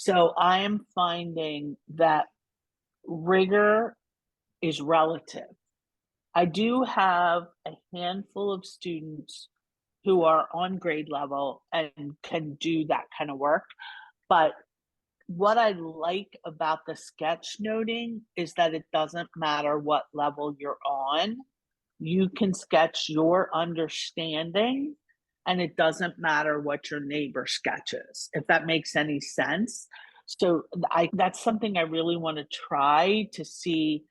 So I am finding that rigor is relative. I do have a handful of students who are on grade level and can do that kind of work. But what I like about the sketch noting is that it doesn't matter what level you're on. You can sketch your understanding, and it doesn't matter what your neighbor sketches, if that makes any sense. So that's something I really want to try to see,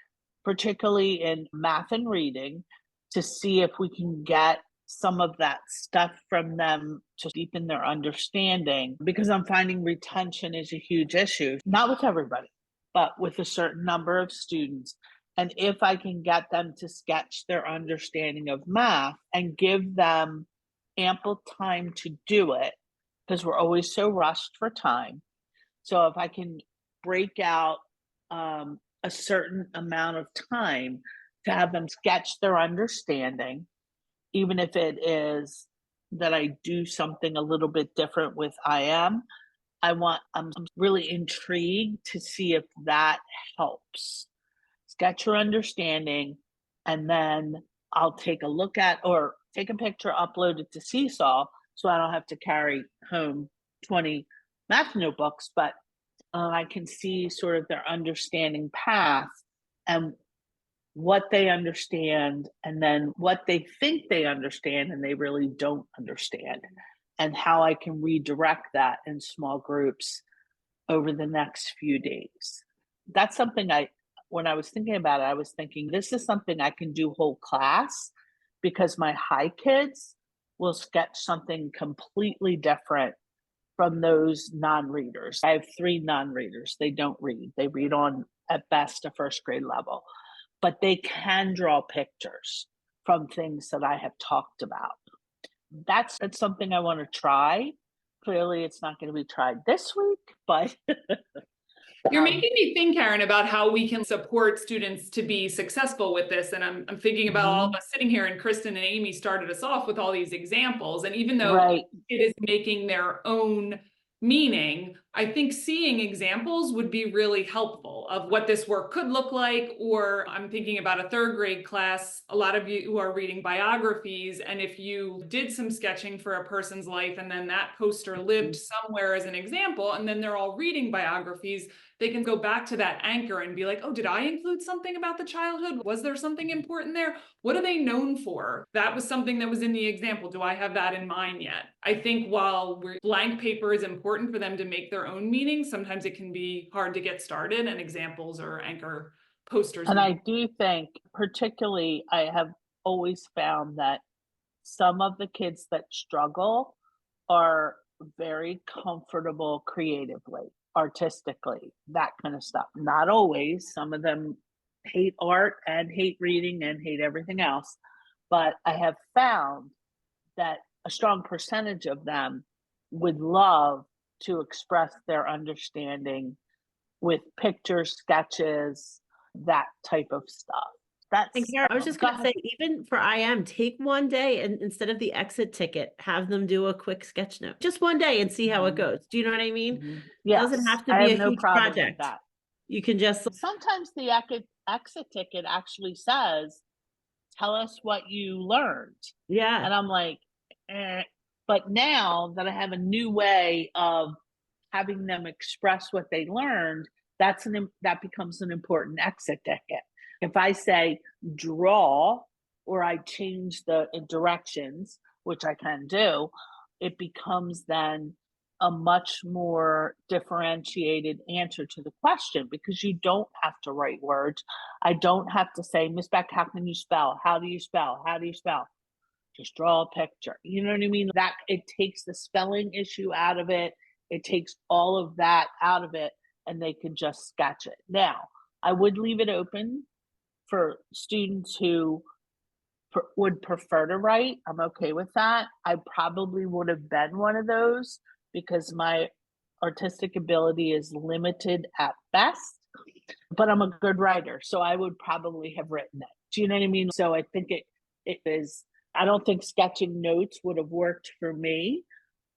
particularly in math and reading, to see if we can get some of that stuff from them to deepen their understanding, because I'm finding retention is a huge issue, not with everybody, but with a certain number of students. And if I can get them to sketch their understanding of math and give them ample time to do it, because we're always so rushed for time. So if I can break out a certain amount of time to have them sketch their understanding, even if it is that I do something a little bit different with I'm really intrigued to see if that helps. Sketch your understanding, and then I'll take a look at or take a picture, upload it to Seesaw, so I don't have to carry home 20 math notebooks, but I can see sort of their understanding path and what they understand, and then what they think they understand and they really don't understand, and how I can redirect that in small groups over the next few days. That's something when I was thinking about it, I was thinking this is something I can do whole class, because my high kids will sketch something completely different from those non-readers. I have 3 non-readers. They don't read. They read on, at best, a first grade level, but they can draw pictures from things that I have talked about. That's something I want to try. Clearly, it's not going to be tried this week, but You're making me think, Karen, about how we can support students to be successful with this. And I'm thinking about all of us sitting here, and Kristen and Amy started us off with all these examples. And even though it is making their own meaning, I think seeing examples would be really helpful of what this work could look like. Or I'm thinking about a 3rd grade class, a lot of you who are reading biographies, and if you did some sketching for a person's life and then that poster lived somewhere as an example, and then they're all reading biographies, they can go back to that anchor and be like, oh, did I include something about the childhood? Was there something important there? What are they known for? That was something that was in the example. Do I have that in mind yet? I think while blank paper is important for them to make their own meaning, sometimes it can be hard to get started, and examples or anchor posters. And I do think, particularly, I have always found that some of the kids that struggle are very comfortable creatively, artistically, that kind of stuff. Not always. Some of them hate art and hate reading and hate everything else. But I have found that a strong percentage of them would love to express their understanding with pictures, sketches, that type of stuff. And Karen, I was just going to say, even for IM, take one day and instead of the exit ticket, have them do a quick sketch note. Just one day and see how it goes. Do you know what I mean? Yes, it doesn't have to be a huge project. That. You can just... Sometimes the exit ticket actually says, tell us what you learned. Yeah. And I'm like, eh. But now that I have a new way of having them express what they learned, that becomes an important exit ticket. If I say draw, or I change the directions, which I can do, it becomes then a much more differentiated answer to the question, because you don't have to write words. I don't have to say, Miss Beck, how can you spell? How do you spell? How do you spell? Just draw a picture. You know what I mean? That it takes the spelling issue out of it. It takes all of that out of it, and they can just sketch it. Now, I would leave it open for students who would prefer to write. I'm okay with that. I probably would have been one of those, because my artistic ability is limited at best, but I'm a good writer, so I would probably have written it. Do you know what I mean? So I think it is, I don't think sketching notes would have worked for me,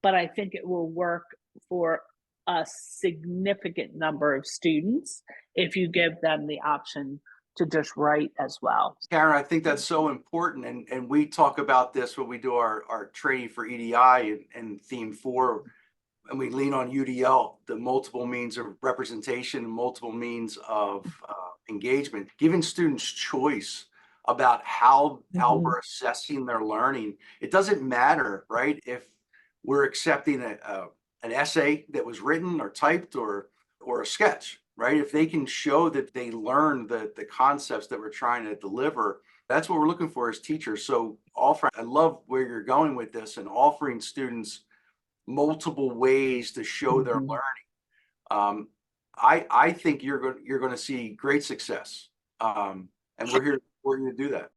but I think it will work for a significant number of students if you give them the option to just write as well. Karen, I think that's so important. And we talk about this when we do our training for EDI and theme 4, and we lean on UDL, the multiple means of representation and multiple means of engagement, giving students choice about how we're assessing their learning. It doesn't matter, right, if we're accepting an essay that was written or typed or a sketch, right? If they can show that they learn the concepts that we're trying to deliver, that's what we're looking for as teachers. So I love where you're going with this, and offering students multiple ways to show their learning. I think you're going to see great success, and we're here to do that.